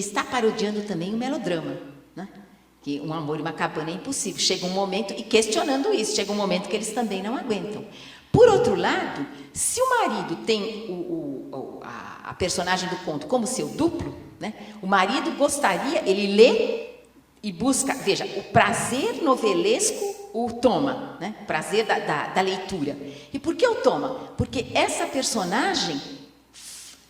ele está parodiando também o melodrama, né? Que Um Amor e uma Cabana é impossível. Chega um momento, e questionando isso, chega um momento que eles também não aguentam. Por outro lado, se o marido tem a personagem do conto como seu duplo, né? O marido gostaria, ele lê e busca, veja, o prazer novelesco o toma, né? O prazer da leitura. E por que o toma? Porque essa personagem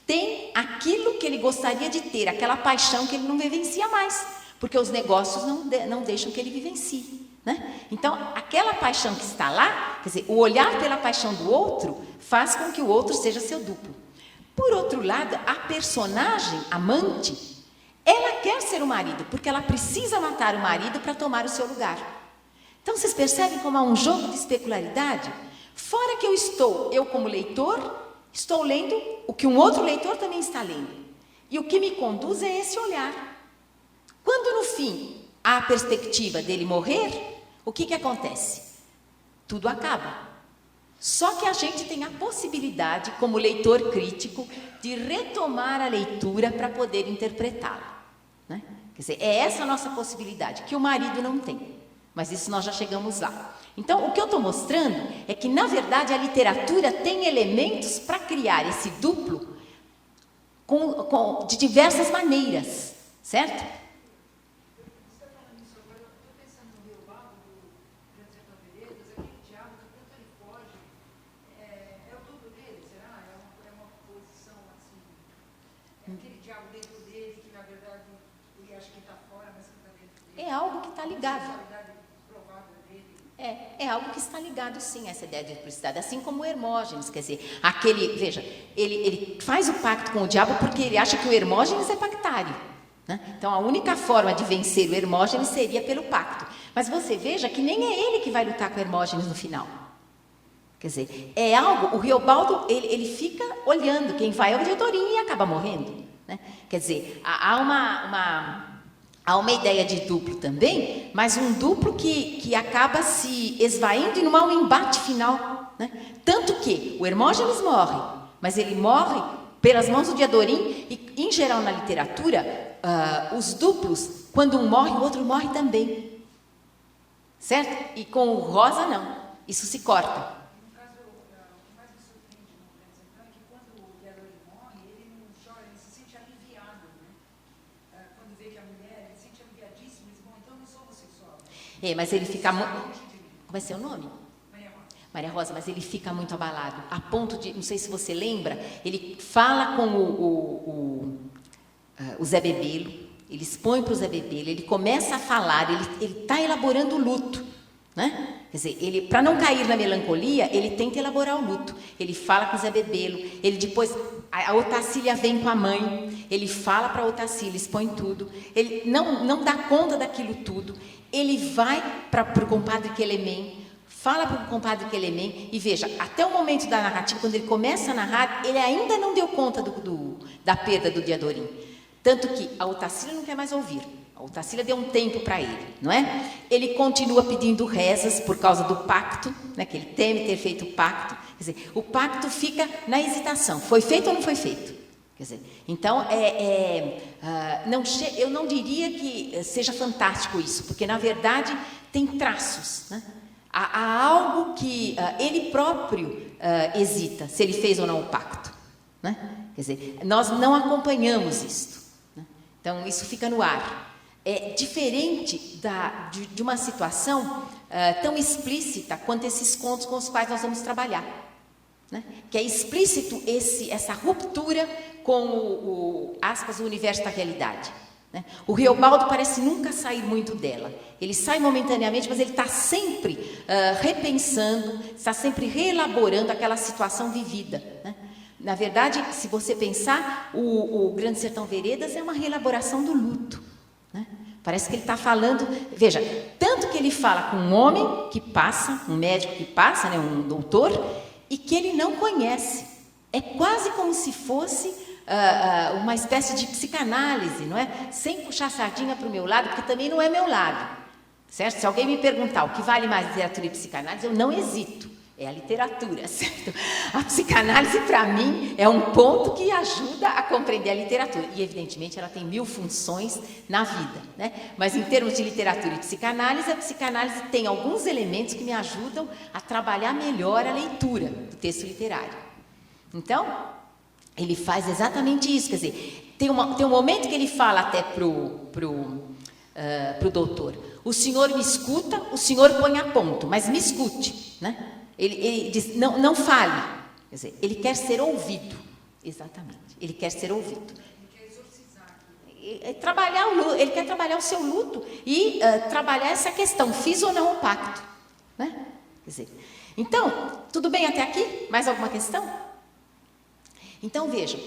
tem aquilo que ele gostaria de ter, aquela paixão que ele não vivencia mais, porque os negócios não deixam que ele vivencie, né? Então, aquela paixão que está lá, quer dizer, o olhar pela paixão do outro faz com que o outro seja seu duplo. Por outro lado, a personagem amante, ela quer ser o marido, porque ela precisa matar o marido para tomar o seu lugar. Então, vocês percebem como há um jogo de especularidade? Fora que eu como leitor, estou lendo o que um outro leitor também está lendo. E o que me conduz é esse olhar. Quando, no fim, há a perspectiva dele morrer, o que acontece? Tudo acaba. Só que a gente tem a possibilidade, como leitor crítico, de retomar a leitura para poder interpretá-la, né? Quer dizer, é essa a nossa possibilidade, que o marido não tem. Mas isso nós já chegamos lá. Então, o que eu estou mostrando é que, na verdade, a literatura tem elementos para criar esse duplo de diversas maneiras, certo? É algo que está ligado. É algo que está ligado, sim, a essa ideia de duplicidade. Assim como o Hermógenes, quer dizer, veja, ele faz o pacto com o diabo porque ele acha que o Hermógenes é pactário, né? Então, a única forma de vencer o Hermógenes seria pelo pacto. Mas você veja que nem é ele que vai lutar com o Hermógenes no final. Quer dizer, é algo, o Riobaldo, ele fica olhando, quem vai é o Diodorim e acaba morrendo, né? Quer dizer, há uma ideia de duplo também, mas um duplo que acaba se esvaindo e não há um embate final, né? Tanto que o Hermógenes morre, mas ele morre pelas mãos do Diodorim, e, em geral, na literatura, os duplos, quando um morre, o outro morre também. Certo? E com o Rosa, não. Isso se corta. Mas ele fica muito... Como é seu nome? Maria Rosa, mas ele fica muito abalado, a ponto de, não sei se você lembra, ele fala com o Zé Bebelo, ele expõe para o Zé Bebelo, ele começa a falar, ele está elaborando o luto, né? Quer dizer, para não cair na melancolia, ele tenta elaborar o luto. Ele fala com o Zé Bebelo, ele depois, a Otacília vem com a mãe, ele fala para a Otacília, expõe tudo, ele não dá conta daquilo tudo, ele vai para o compadre Quelemem, fala para o compadre Quelemem, e veja, até o momento da narrativa, quando ele começa a narrar, ele ainda não deu conta da perda do Diodorim. Tanto que a Otacília não quer mais ouvir. A Otacília deu um tempo para ele, não é? Ele continua pedindo rezas por causa do pacto, né, que ele teme ter feito o pacto. Quer dizer, o pacto fica na hesitação. Foi feito ou não foi feito? Quer dizer, então, eu não diria que seja fantástico isso, porque, na verdade, tem traços, né? Há algo que ele próprio hesita, se ele fez ou não o pacto, né? Quer dizer, nós não acompanhamos isto, né? Então, isso fica no ar. É diferente de uma situação tão explícita quanto esses contos com os quais nós vamos trabalhar, né? Que é explícito essa ruptura com aspas, o universo da realidade, né? O Riobaldo parece nunca sair muito dela. Ele sai momentaneamente, mas ele está sempre repensando, está sempre reelaborando aquela situação vivida, né? Na verdade, se você pensar, o Grande Sertão Veredas é uma reelaboração do luto, né? Parece que ele está falando, veja, tanto que ele fala com um homem que passa, um médico que passa, né, um doutor, e que ele não conhece. É quase como se fosse uma espécie de psicanálise, não é? Sem puxar a sardinha para o meu lado, porque também não é meu lado, certo? Se alguém me perguntar o que vale mais literatura e psicanálise, eu não hesito. é a literatura, certo? A psicanálise, para mim, é um ponto que ajuda a compreender a literatura. E, evidentemente, ela tem 1000 funções na vida, né? Mas, em termos de literatura e psicanálise, a psicanálise tem alguns elementos que me ajudam a trabalhar melhor a leitura do texto literário. Então, ele faz exatamente isso, quer dizer, tem um momento que ele fala até pro doutor: o senhor me escuta, o senhor põe a ponto, mas me escute, né? Ele diz, não fale, quer dizer, ele quer ser ouvido, exatamente, ele quer ser ouvido. Ele quer exorcizar. Ele quer trabalhar o seu luto e trabalhar essa questão, fiz ou não o pacto, né? Quer dizer, então, tudo bem até aqui? Mais alguma questão? Então, vejam,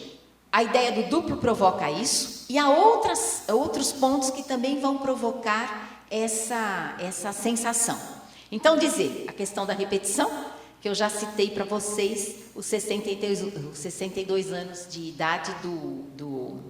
a ideia do duplo provoca isso, e há outros pontos que também vão provocar essa sensação. Então, dizer, a questão da repetição, que eu já citei para vocês, os 62 anos de idade do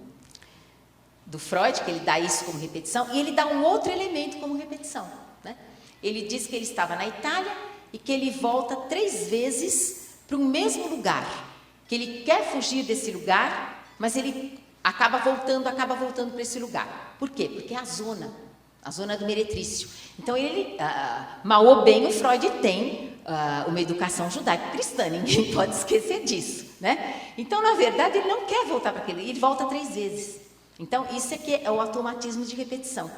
Freud, que ele dá isso como repetição, e ele dá um outro elemento como repetição, né? Ele diz que ele estava na Itália e que ele volta 3 vezes para o mesmo lugar, que ele quer fugir desse lugar, mas ele acaba voltando para esse lugar. Por quê? Porque é a zona do meretrício. Então, mal ou bem, o Freud tem uma educação judaico-cristã, ninguém pode esquecer disso, né? Então, na verdade, ele não quer voltar para aquele, ele volta 3 vezes. Então, isso é que é o automatismo de repetição,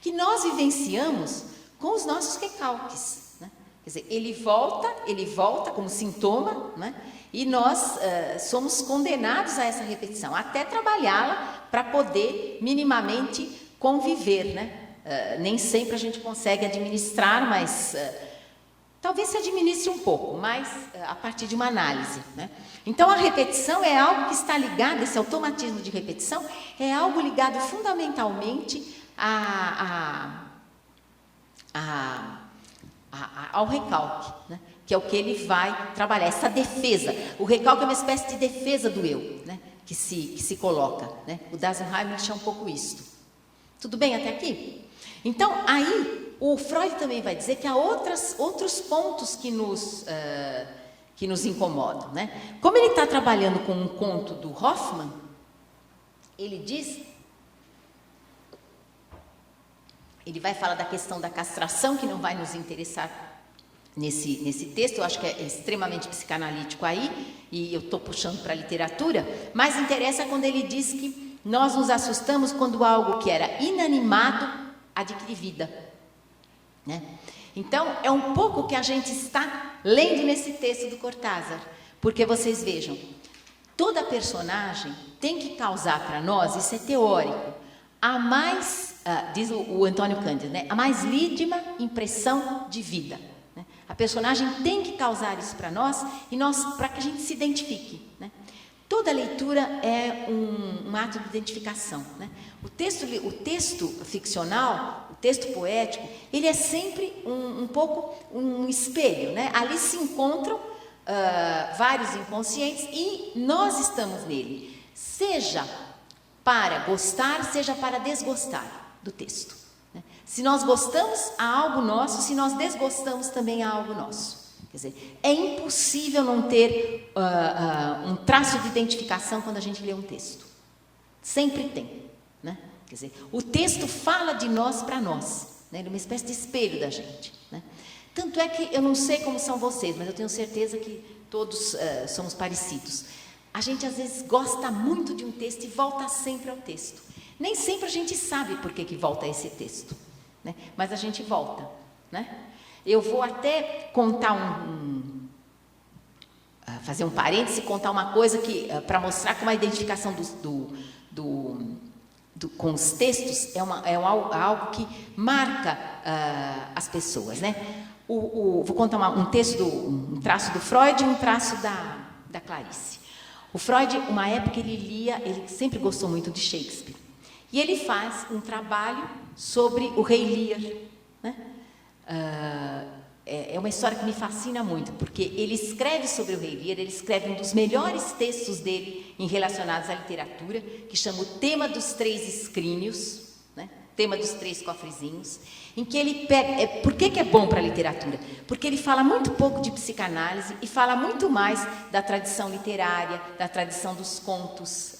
que nós vivenciamos com os nossos recalques, né? Quer dizer, ele volta como sintoma, né? E nós somos condenados a essa repetição, até trabalhá-la para poder minimamente conviver, né? Nem sempre a gente consegue administrar, mas talvez se administre um pouco, mas a partir de uma análise, né? Então, a repetição é algo que está ligado, esse automatismo de repetição é algo ligado fundamentalmente ao recalque, né? Que é o que ele vai trabalhar, essa defesa. O recalque é uma espécie de defesa do eu, né? que se coloca, né? O Dasenheim chama um pouco isto. Tudo bem até aqui? Então, aí, o Freud também vai dizer que há outros pontos que nos incomodam, né? Como ele está trabalhando com um conto do Hoffmann, ele vai falar da questão da castração, que não vai nos interessar nesse texto, eu acho que é extremamente psicanalítico aí, e eu estou puxando para a literatura, mas interessa quando ele diz que nós nos assustamos quando algo que era inanimado adquire vida, né? Então, é um pouco o que a gente está lendo nesse texto do Cortázar, porque vocês vejam, toda personagem tem que causar para nós, isso é teórico, a mais, diz o Antônio Cândido, né? A mais lídima impressão de vida. A personagem tem que causar isso para nós, e para que a gente se identifique, né? Toda leitura é um ato de identificação, né? O texto ficcional, o texto poético, ele é sempre um pouco um espelho, né? Ali se encontram vários inconscientes e nós estamos nele, seja para gostar, seja para desgostar do texto. Se nós gostamos, há algo nosso, se nós desgostamos, também há algo nosso. Quer dizer, é impossível não ter um traço de identificação quando a gente lê um texto. Sempre tem, né? Quer dizer, o texto fala de nós para nós, né? Ele é uma espécie de espelho da gente, né? Tanto é que eu não sei como são vocês, mas eu tenho certeza que todos somos parecidos. A gente às vezes gosta muito de um texto e volta sempre ao texto. Nem sempre a gente sabe por que volta a esse texto, né? Mas a gente volta, né? Eu vou até contar fazer um parêntese, contar uma coisa que para mostrar como a identificação com os textos é algo que marca as pessoas, né? Vou contar um traço do Freud e um traço da Clarice. O Freud, uma época ele sempre gostou muito de Shakespeare. E ele faz um trabalho sobre o Rei Lear, né? É uma história que me fascina muito, porque ele escreve sobre o Rei Lear, ele escreve um dos melhores textos dele relacionados à literatura, que chama O Tema dos Três Escrínios, né? Tema dos Três Cofrezinhos, em que ele pega... por que é bom para a literatura? Porque ele fala muito pouco de psicanálise e fala muito mais da tradição literária, da tradição dos contos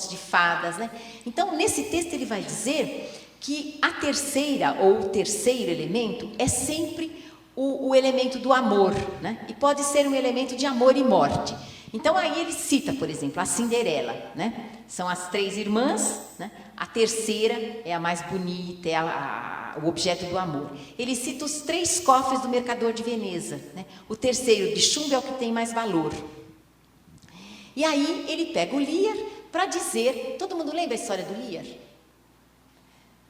de fadas, né? Então, nesse texto ele vai dizer que a terceira ou o terceiro elemento é sempre o elemento do amor, né? E pode ser um elemento de amor e morte. Então, aí ele cita, por exemplo, a Cinderela, né? São as três irmãs, né? A terceira é a mais bonita, é o objeto do amor. Ele cita os três cofres do mercador de Veneza, né? O terceiro, de chumbo, é o que tem mais valor. E aí ele pega o Lear para dizer... Todo mundo lembra a história do Lear?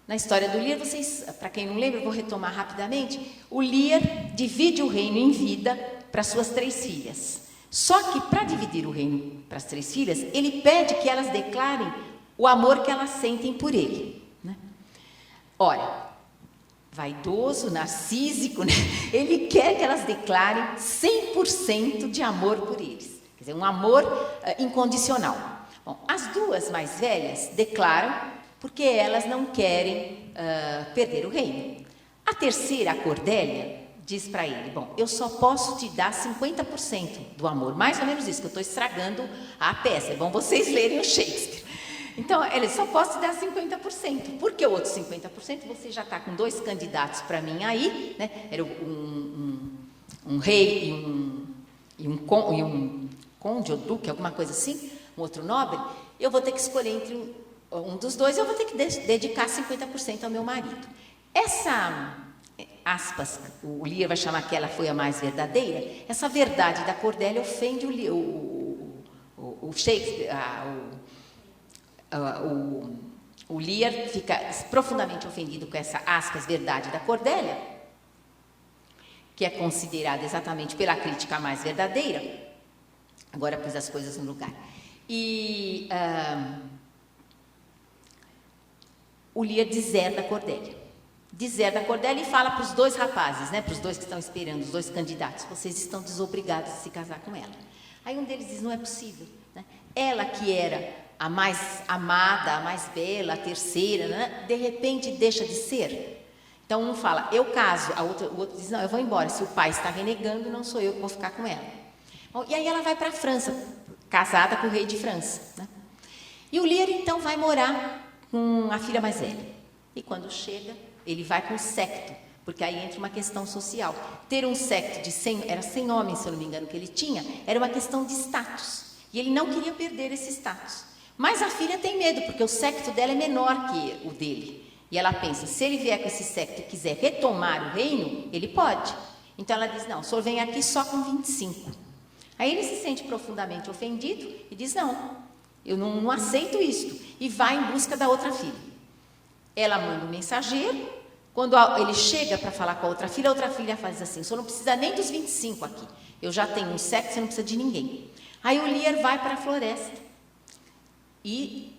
Na história do Lear, vocês, para quem não lembra, eu vou retomar rapidamente. O Lear divide o reino em vida para suas três filhas. Só que, para dividir o reino para as três filhas, ele pede que elas declarem o amor que elas sentem por ele, né? Ora, vaidoso, narcísico, né? Ele quer que elas declarem 100% de amor por eles. Quer dizer, um amor incondicional. Bom, as duas mais velhas declaram porque elas não querem perder o reino. A terceira, a Cordélia, diz para ele, bom, eu só posso te dar 50% do amor, mais ou menos isso, que eu estou estragando a peça, é bom vocês lerem o Shakespeare. Então, ele só posso te dar 50%, porque o outro 50% você já está com dois candidatos para mim aí, né? Era um rei e um conde ou duque, alguma coisa assim, um outro nobre, eu vou ter que escolher entre um dos dois, eu vou ter que dedicar 50% ao meu marido. Essa, aspas, o Lear vai chamar que ela foi a mais verdadeira, essa verdade da Cordélia ofende o Shakespeare, o Lear fica profundamente ofendido com essa, aspas, verdade da Cordélia, que é considerada exatamente pela crítica a mais verdadeira. Agora pus as coisas no lugar. E... o Lear deserda a Cordélia. Deserda a Cordélia e fala para os dois rapazes, né, para os dois que estão esperando, os dois candidatos, vocês estão desobrigados de se casar com ela. Aí um deles diz, não é possível, né? Ela que era a mais amada, a mais bela, a terceira, né, de repente deixa de ser. Então um fala, eu caso, o outro diz, não, eu vou embora, se o pai está renegando, não sou eu que vou ficar com ela. Bom, e aí ela vai para a França, casada com o rei de França, né? E o Lear então vai morar com a filha mais velha. E quando chega, ele vai com o séquito, porque aí entra uma questão social. Ter um séquito de 100, era 100 homens, se eu não me engano, que ele tinha, era uma questão de status. E ele não queria perder esse status. Mas a filha tem medo, porque o séquito dela é menor que o dele. E ela pensa, se ele vier com esse séquito e quiser retomar o reino, ele pode. Então ela diz, não, o senhor vem aqui só com 25. Aí ele se sente profundamente ofendido e diz, não, eu não aceito isto. E vai em busca da outra filha. Ela manda um mensageiro. Quando ele chega para falar com a outra filha faz assim, o senhor não precisa nem dos 25 aqui. Eu já tenho um séquito, você não precisa de ninguém. Aí o Lear vai para a floresta e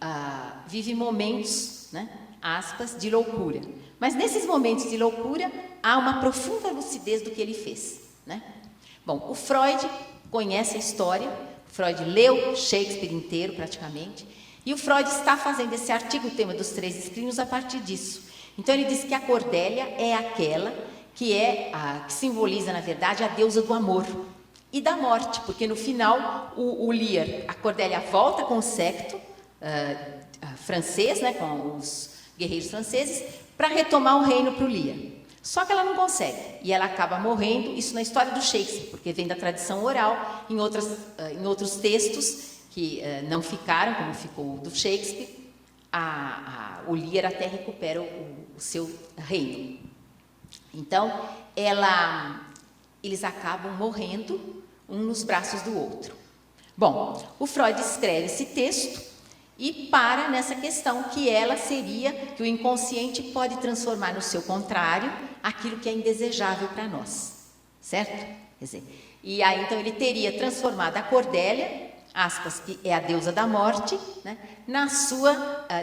vive momentos, né, aspas, de loucura. Mas nesses momentos de loucura, há uma profunda lucidez do que ele fez, né? Bom, o Freud conhece a história, Freud leu Shakespeare inteiro praticamente, e o Freud está fazendo esse artigo, o tema dos três escrinos, a partir disso. Então ele diz que a Cordélia é aquela que que simboliza, na verdade, a deusa do amor e da morte, porque no final o Lear, a Cordélia volta com o séquito francês, né, com os guerreiros franceses, para retomar o reino para o Lear. Só que ela não consegue, e ela acaba morrendo, isso na história do Shakespeare, porque vem da tradição oral, em outros textos que não ficaram, como ficou o do Shakespeare, o Lear até recupera o seu reino. Então, eles acabam morrendo um nos braços do outro. Bom, o Freud escreve esse texto e para nessa questão que que o inconsciente pode transformar no seu contrário aquilo que é indesejável para nós, certo? Quer dizer, e aí então ele teria transformado a Cordélia, aspas, que é a deusa da morte, né,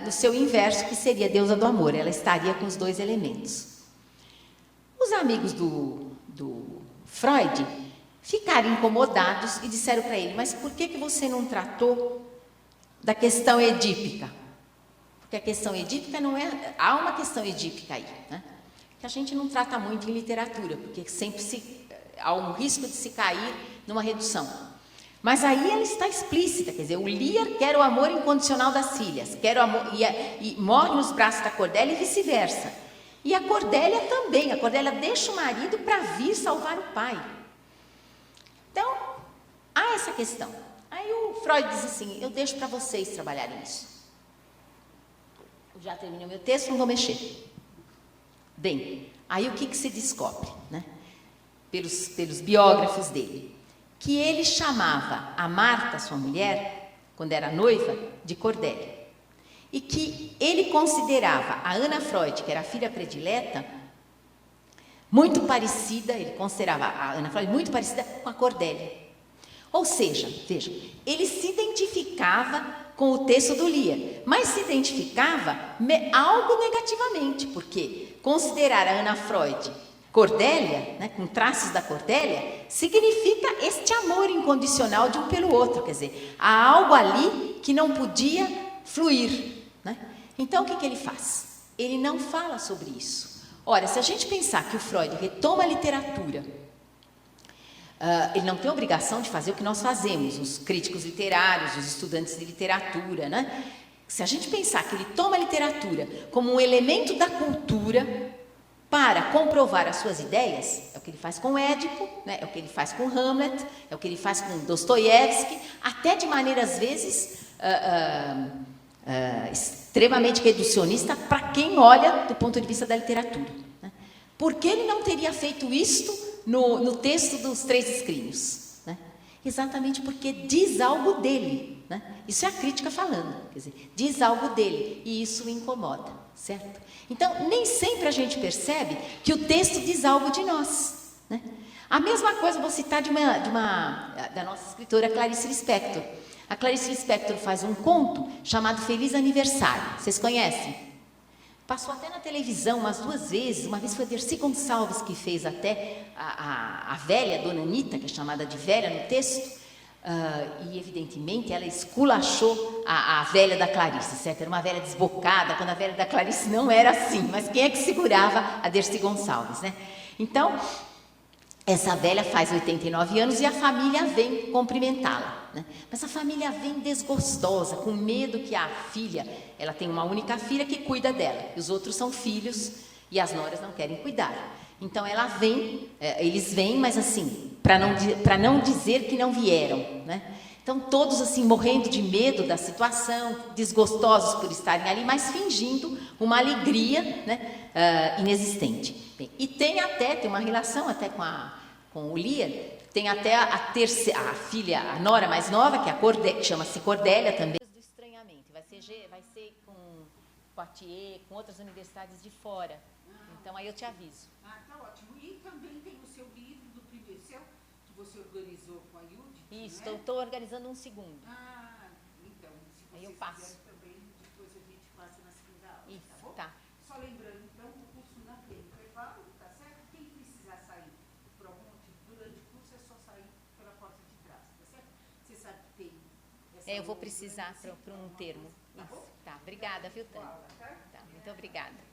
no seu inverso, que seria a deusa do amor. Ela estaria com os dois elementos. Os amigos do Freud ficaram incomodados e disseram para ele, mas por que você não tratou da questão edípica? Porque a questão edípica não é... Há uma questão edípica aí, né? Que a gente não trata muito em literatura, porque sempre há um risco de se cair numa redução. Mas aí ela está explícita, quer dizer, o Lear quer o amor incondicional das filhas, quer o amor, e morre nos braços da Cordélia e vice-versa. E a Cordélia também, a Cordélia deixa o marido para vir salvar o pai. Então, há essa questão. Aí o Freud diz assim, eu deixo para vocês trabalharem isso. Eu já terminei o meu texto, não vou mexer. Bem, aí o que se descobre, né? Pelos biógrafos dele? Que ele chamava a Marta, sua mulher, quando era noiva, de Cordélia. E que ele considerava a Ana Freud, que era a filha predileta, muito parecida, ele considerava a Ana Freud muito parecida com a Cordélia. Ou seja, vejam, ele se identificava com o texto do Lear, mas se identificava algo negativamente, porque considerar a Ana Freud Cordélia, né, com traços da Cordélia, significa este amor incondicional de um pelo outro, quer dizer, há algo ali que não podia fluir, né? Então, o que ele faz? Ele não fala sobre isso. Ora, se a gente pensar que o Freud retoma a literatura, ele não tem obrigação de fazer o que nós fazemos, os críticos literários, os estudantes de literatura, né? Se a gente pensar que ele toma a literatura como um elemento da cultura para comprovar as suas ideias, é o que ele faz com Édipo, né? É o que ele faz com Hamlet, é o que ele faz com Dostoiévski, até de maneira, às vezes, extremamente reducionista para quem olha do ponto de vista da literatura, né? Por que ele não teria feito isto no texto dos Três Escrínios, né? Exatamente porque diz algo dele, né? Isso é a crítica falando, quer dizer, diz algo dele, e isso o incomoda, certo? Então, nem sempre a gente percebe que o texto diz algo de nós, né? A mesma coisa vou citar da nossa escritora Clarice Lispector. A Clarice Lispector faz um conto chamado Feliz Aniversário. Vocês conhecem? Passou até na televisão umas 2 vezes. Uma vez foi a Dercy Gonçalves que fez até a velha, Dona Anita, que é chamada de velha no texto. E, evidentemente, ela esculachou a velha da Clarice, certo? Era uma velha desbocada, quando a velha da Clarice não era assim. Mas quem é que segurava a Dercy Gonçalves, né? Então, essa velha faz 89 anos e a família vem cumprimentá-la, né? Mas a família vem desgostosa, com medo que a filha, ela tem uma única filha que cuida dela, e os outros são filhos e as noras não querem cuidar. Então ela vem, eles vêm, mas assim, para não dizer que não vieram, né? Então todos assim morrendo de medo da situação, desgostosos por estarem ali, mas fingindo uma alegria, né, inexistente. Bem, e tem uma relação até com o Lear, tem até a filha, a nora mais nova, que é que chama-se Cordélia também. Do estranhamento, vai ser com Poitiers, com outras universidades de fora. Então aí eu te aviso. Tá ótimo. E também tem o seu livro do primeiro seu, que você organizou com a Judith, Isso, né? estou organizando um segundo. Então, se você aí eu passo. também, depois a gente passa na segunda aula, Isso, tá bom? tá. Só lembrando, então, o curso na clínica é válido, tá certo? Quem precisar sair para algum motivo durante o curso é só sair pela porta de trás, tá certo? Você sabe que tem... Eu vou precisar para um termo. Tá bom? Isso, tá. Obrigada, viu, Tânia? Tá, muito obrigada.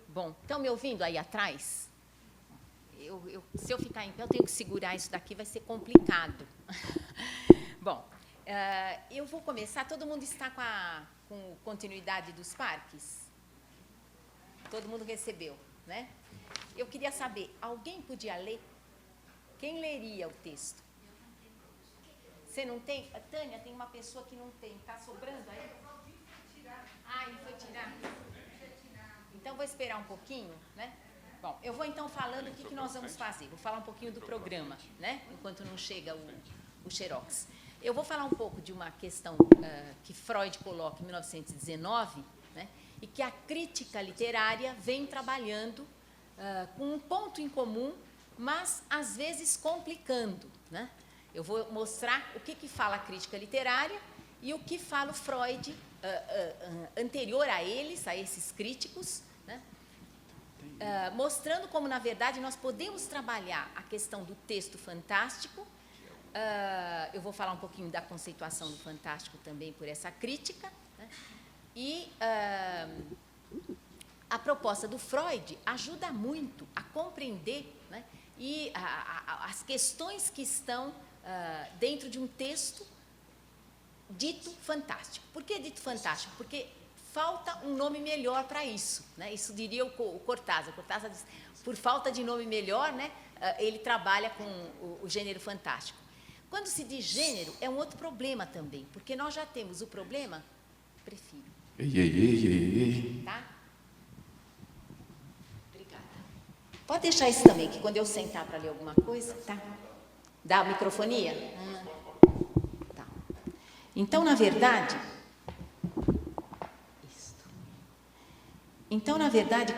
Bom, estão me ouvindo aí atrás? Se eu ficar em pé, eu tenho que segurar isso daqui, vai ser complicado. Bom, eu vou começar. Todo mundo está com continuidade dos parques? Todo mundo recebeu, né? Eu queria saber, alguém podia ler? Quem leria o texto? Você não tem? Tânia, tem uma pessoa que não tem. Está sobrando aí? Ele foi tirar. Então, vou esperar um pouquinho, né? Bom, eu vou então falando o que nós vamos fazer. Vou falar um pouquinho do programa, né? Enquanto não chega o xerox. Eu vou falar um pouco de uma questão que Freud coloca em 1919, né? E que a crítica literária vem trabalhando com um ponto em comum, mas, às vezes, complicando, né? Eu vou mostrar o que fala a crítica literária e o que fala o Freud anterior a esses críticos, né? Mostrando como, na verdade, nós podemos trabalhar a questão do texto fantástico. Eu vou falar um pouquinho da conceituação do fantástico também por essa crítica, né? E a proposta do Freud ajuda muito a compreender, né, e as questões que estão dentro de um texto dito fantástico. Por que dito fantástico? Porque falta um nome melhor para isso, né? Isso diria o Cortázar. Cortázar diz, por falta de nome melhor, né, ele trabalha com o gênero fantástico. Quando se diz gênero, é um outro problema também, porque nós já temos o problema... Prefiro. Ei. Tá? Obrigada. Pode deixar isso também, que quando eu sentar para ler alguma coisa, tá? Dá microfonia? Tá. Então, na verdade... Então, na verdade,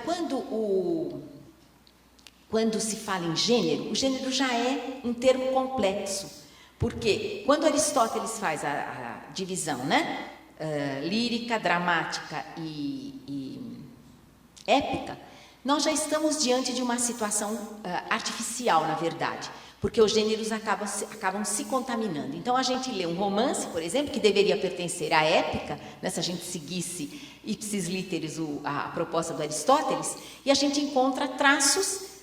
quando se fala em gênero, o gênero já é um termo complexo, porque quando Aristóteles faz a divisão, né, lírica, dramática e épica, nós já estamos diante de uma situação artificial, na verdade, porque os gêneros acabam se contaminando. Então, a gente lê um romance, por exemplo, que deveria pertencer à épica, né, se a gente seguisse ipsis literis a proposta do Aristóteles, e a gente encontra traços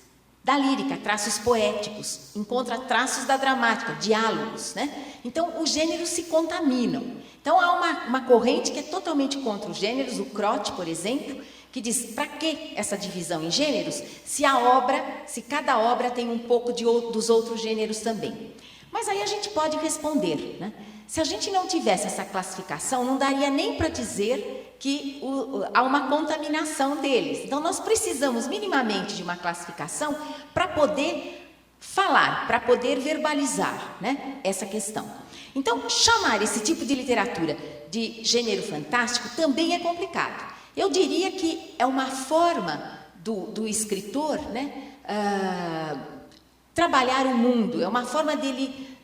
da lírica, traços poéticos, encontra traços da dramática, diálogos, né? Então, os gêneros se contaminam. Então, há uma corrente que é totalmente contra os gêneros, o Croce, por exemplo, que diz, para que essa divisão em gêneros, se cada obra tem um pouco dos outros gêneros também? Mas aí a gente pode responder, né? Se a gente não tivesse essa classificação, não daria nem para dizer que há uma contaminação deles. Então, nós precisamos minimamente de uma classificação para poder falar, para poder verbalizar, né, essa questão. Então, chamar esse tipo de literatura de gênero fantástico também é complicado. Eu diria que é uma forma do escritor, né, trabalhar o mundo, é uma forma dele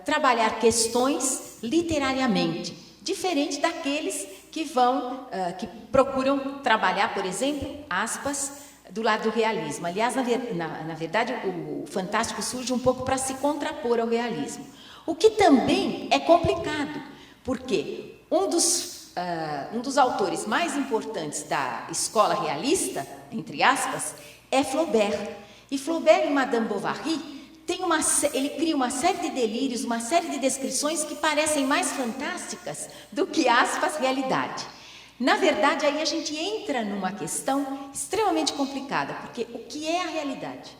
trabalhar questões literariamente, diferente daqueles que que procuram trabalhar, por exemplo, aspas, do lado do realismo. Aliás, na verdade, o fantástico surge um pouco para se contrapor ao realismo. O que também é complicado, porque um dos autores mais importantes da escola realista, entre aspas, é Flaubert. E Flaubert, em Madame Bovary, ele cria uma série de delírios, uma série de descrições que parecem mais fantásticas do que, aspas, realidade. Na verdade, aí a gente entra numa questão extremamente complicada, porque o que é a realidade?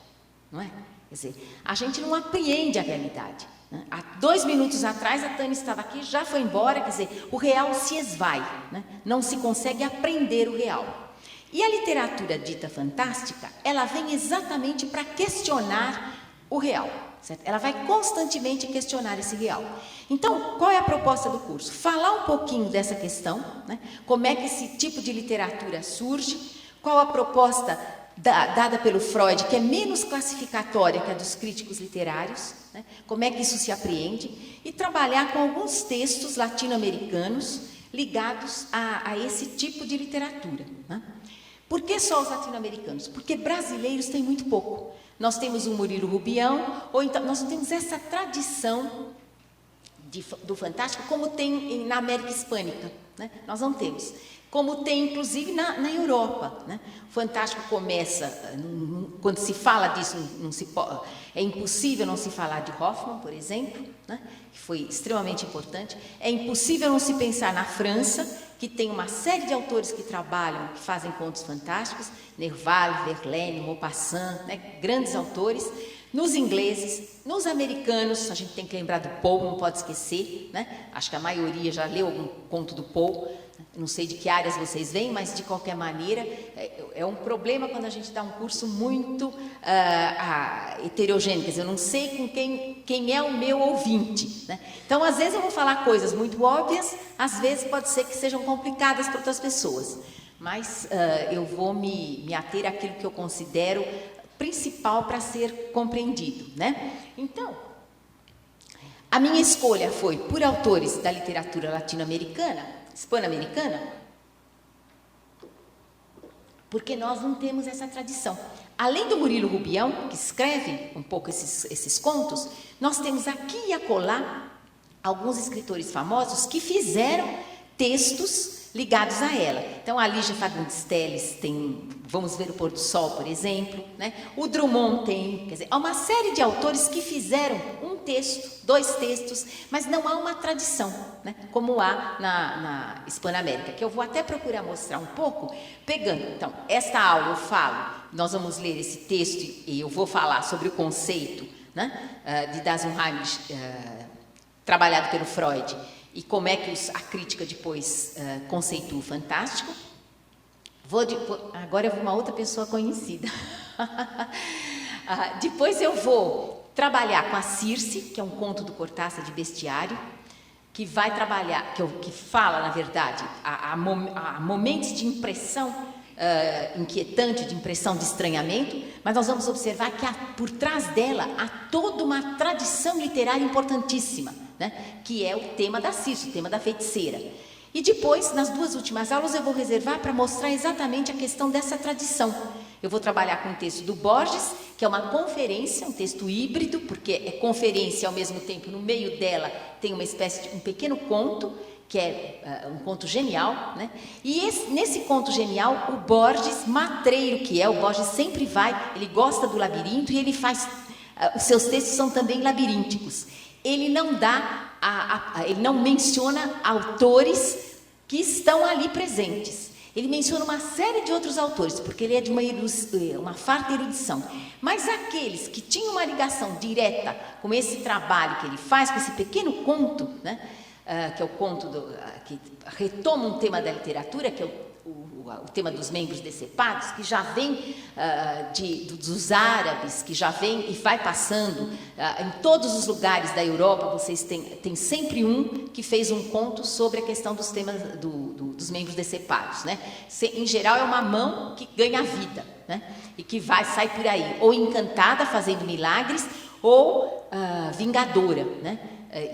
Não é? Quer dizer, a gente não apreende a realidade. Né? Há 2 minutos atrás, a Tânia estava aqui, já foi embora, quer dizer, o real se esvai, né? Não se consegue aprender o real. E a literatura dita fantástica, ela vem exatamente para questionar o real, certo? Ela vai constantemente questionar esse real. Então, qual é a proposta do curso? Falar um pouquinho dessa questão, né? Como é que esse tipo de literatura surge, qual a proposta dada pelo Freud, que é menos classificatória que a dos críticos literários, né? Como é que isso se apreende, e trabalhar com alguns textos latino-americanos ligados a esse tipo de literatura, né? Por que só os latino-americanos? Porque brasileiros têm muito pouco. Nós temos o Murilo Rubião, ou então nós não temos essa tradição do fantástico como tem na América Hispânica, né? Nós não temos. Como tem, inclusive, na Europa, né? O fantástico começa, quando se fala disso, é impossível não se falar de Hoffmann, por exemplo, né? Que foi extremamente importante. É impossível não se pensar na França, que tem uma série de autores que trabalham, que fazem contos fantásticos, Nerval, Verlaine, Maupassant, né? Grandes autores. Nos ingleses, nos americanos, a gente tem que lembrar do Poe, não pode esquecer, né? Acho que a maioria já leu algum conto do Poe. Não sei de que áreas vocês vêm, mas de qualquer maneira é um problema quando a gente dá um curso muito heterogêneo. Quer dizer, eu não sei com quem é o meu ouvinte, né? Então, às vezes eu vou falar coisas muito óbvias, às vezes pode ser que sejam complicadas para outras pessoas, mas eu vou me ater àquilo que eu considero principal para ser compreendido, né? Então, a minha escolha foi por autores da literatura latino-americana, hispano-americana, porque nós não temos essa tradição. Além do Murilo Rubião, que escreve um pouco esses contos, nós temos aqui e acolá alguns escritores famosos que fizeram textos ligados a ela. Então, a Lígia Fagundes Telles tem Vamos Ver o Pôr do Sol, por exemplo, né? O Drummond tem, quer dizer, há uma série de autores que fizeram um texto, 2 textos, mas não há uma tradição, né? Como há na Hispano-América, que eu vou até procurar mostrar um pouco, pegando. Então, esta aula eu falo, nós vamos ler esse texto e eu vou falar sobre o conceito, né, de Das Unheimlich, trabalhado pelo Freud, e como é que a crítica depois conceitua o fantástico. Agora eu vou uma outra pessoa conhecida. Depois eu vou trabalhar com a Circe, que é um conto do Cortázar de bestiário, que vai trabalhar, que fala, na verdade, a momentos de impressão inquietante, de impressão de estranhamento, mas nós vamos observar que por trás dela há toda uma tradição literária importantíssima, né? Que é o tema da Circe, o tema da feiticeira. E depois, nas 2 últimas aulas, eu vou reservar para mostrar exatamente a questão dessa tradição. Eu vou trabalhar com um texto do Borges, que é uma conferência, um texto híbrido, porque é conferência e ao mesmo tempo, no meio dela, tem uma espécie de um pequeno conto, que é um conto genial, né? E nesse conto genial, o Borges, matreiro que é, o Borges sempre ele gosta do labirinto e ele faz, os seus textos são também labirínticos. Ele não ele não menciona autores que estão ali presentes. Ele menciona uma série de outros autores, porque ele é de uma farta erudição. Mas aqueles que tinham uma ligação direta com esse trabalho que ele faz, com esse pequeno conto, né? Que é o conto que retoma um tema da literatura, que é o tema dos membros decepados, que já vem dos árabes, que já vem e vai passando em todos os lugares da Europa. Vocês têm sempre um que fez um conto sobre a questão dos temas dos membros decepados, né? Em geral é uma mão que ganha a vida, né? E que sai por aí, ou encantada fazendo milagres, ou vingadora, né?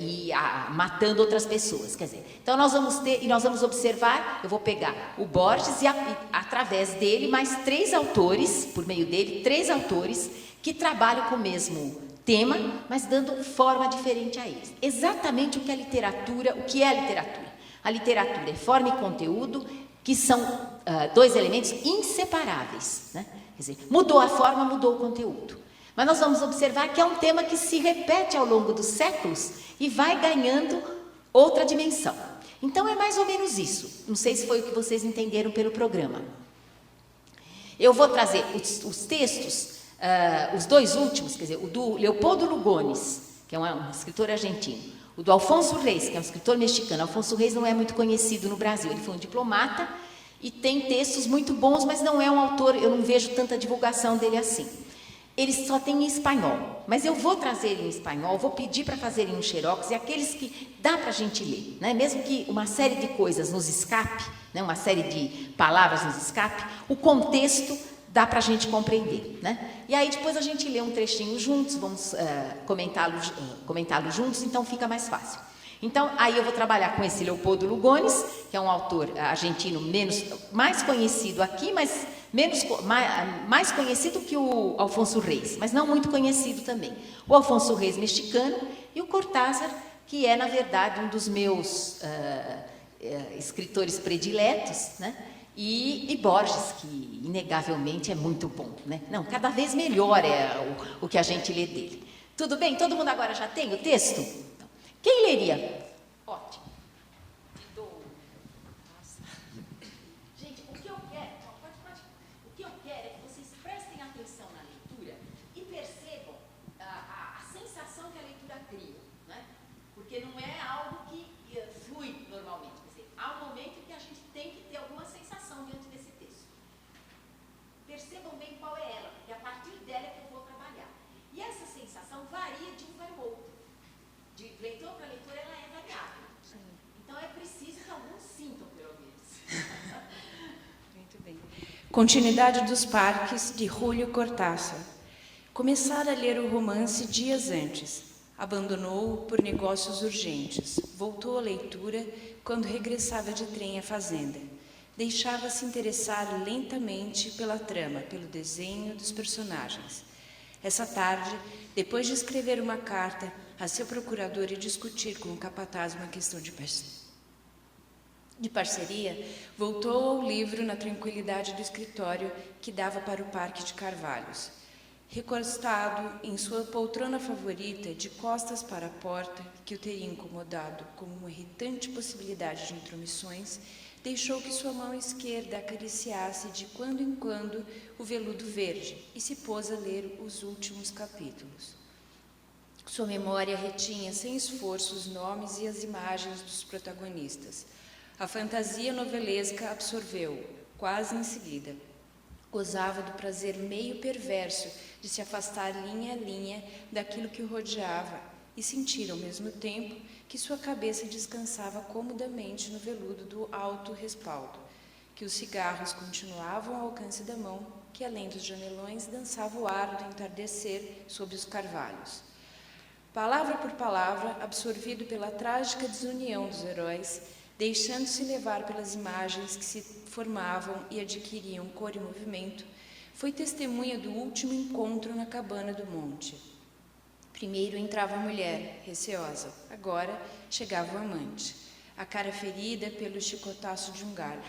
E matando outras pessoas, quer dizer, então nós vamos observar, eu vou pegar o Borges e através dele mais 3 autores, por meio dele, 3 autores que trabalham com o mesmo tema, mas dando forma diferente a eles. Exatamente o que é a literatura. A literatura é forma e conteúdo, que são 2 elementos inseparáveis, né? Quer dizer, mudou a forma, mudou o conteúdo. Mas nós vamos observar que é um tema que se repete ao longo dos séculos e vai ganhando outra dimensão. Então, é mais ou menos isso. Não sei se foi o que vocês entenderam pelo programa. Eu vou trazer os textos, os 2 últimos, quer dizer, o do Leopoldo Lugones, que é um escritor argentino, o do Alfonso Reis, que é um escritor mexicano. Alfonso Reis não é muito conhecido no Brasil, ele foi um diplomata e tem textos muito bons, mas não é um autor, eu não vejo tanta divulgação dele assim. Ele só tem em espanhol, mas eu vou trazer ele em espanhol, vou pedir para fazerem um xerox, e aqueles que dá para a gente ler, né? Mesmo que uma série de coisas nos escape, né? Uma série de palavras nos escape, o contexto dá para a gente compreender, né? E aí depois a gente lê um trechinho juntos, vamos comentá-lo juntos, então fica mais fácil. Então, aí eu vou trabalhar com esse Leopoldo Lugones, que é um autor argentino mais conhecido aqui, mas mais conhecido que o Alfonso Reis, mas não muito conhecido também. O Alfonso Reis mexicano e o Cortázar, que é, na verdade, um dos meus escritores prediletos, né? E Borges, que inegavelmente é muito bom, né? Não, cada vez melhor é o que a gente lê dele. Tudo bem? Todo mundo agora já tem o texto? Quem leria? Ótimo. Gente, o que eu quero, o que eu quero é que vocês prestem atenção na leitura e percebam a sensação que a leitura cria, né? Porque não é algo que flui normalmente. Quer dizer, há um momento em que a gente tem que ter alguma sensação diante desse texto. Percebam bem qual é ela, porque é a partir dela é que eu vou trabalhar. E essa sensação varia de um para o outro. De leitor para leitor, ela é variável. Então, é preciso que alguns sintam, pelo menos. Muito bem. Continuidade dos Parques, de Julio Cortázar. Começara a ler o romance dias antes. Abandonou-o por negócios urgentes. Voltou à leitura quando regressava de trem à fazenda. Deixava-se interessar lentamente pela trama, pelo desenho dos personagens. Essa tarde, depois de escrever uma carta a seu procurador e discutir com o capataz uma questão de de parceria, voltou ao livro na tranquilidade do escritório que dava para o Parque de Carvalhos. Recostado em sua poltrona favorita, de costas para a porta, que o teria incomodado como uma irritante possibilidade de intromissões, deixou que sua mão esquerda acariciasse de quando em quando o veludo verde e se pôs a ler os últimos capítulos. Sua memória retinha sem esforço os nomes e as imagens dos protagonistas. A fantasia novelesca absorveu, quase em seguida. Gozava do prazer meio perverso de se afastar linha a linha daquilo que o rodeava e sentir, ao mesmo tempo, que sua cabeça descansava comodamente no veludo do alto respaldo, que os cigarros continuavam ao alcance da mão, que além dos janelões dançava o ar do entardecer sob os carvalhos. Palavra por palavra, absorvido pela trágica desunião dos heróis, deixando-se levar pelas imagens que se formavam e adquiriam cor e movimento, foi testemunha do último encontro na cabana do monte. Primeiro entrava a mulher, receosa. Agora chegava o amante, a cara ferida pelo chicotaço de um galho.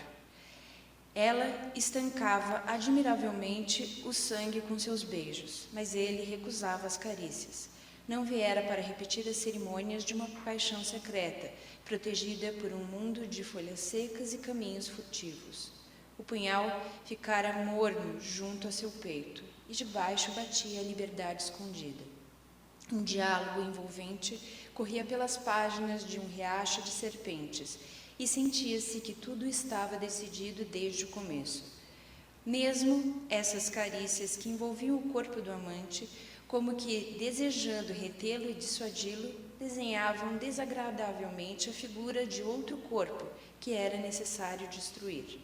Ela estancava admiravelmente o sangue com seus beijos, mas ele recusava as carícias. Não viera para repetir as cerimônias de uma paixão secreta, protegida por um mundo de folhas secas e caminhos furtivos. O punhal ficara morno junto a seu peito, e debaixo batia a liberdade escondida. Um diálogo envolvente corria pelas páginas de um riacho de serpentes, e sentia-se que tudo estava decidido desde o começo. Mesmo essas carícias que envolviam o corpo do amante, como que desejando retê-lo e dissuadi-lo, desenhavam desagradavelmente a figura de outro corpo que era necessário destruir.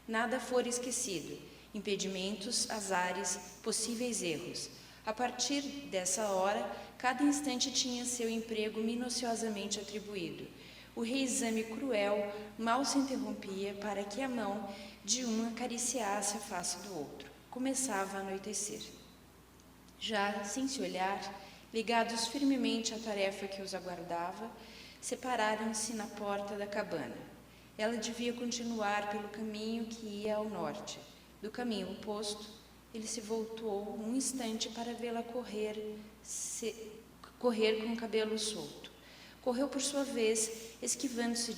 Nada fora esquecido, impedimentos, azares, possíveis erros. A partir dessa hora, cada instante tinha seu emprego minuciosamente atribuído. O reexame cruel mal se interrompia para que a mão de um acariciasse a face do outro. Começava a anoitecer. Já, sem se olhar, ligados firmemente à tarefa que os aguardava, separaram-se na porta da cabana. Ela devia continuar pelo caminho que ia ao norte. Do caminho oposto, ele se voltou um instante para vê-la correr com o cabelo solto. Correu por sua vez, esquivando-se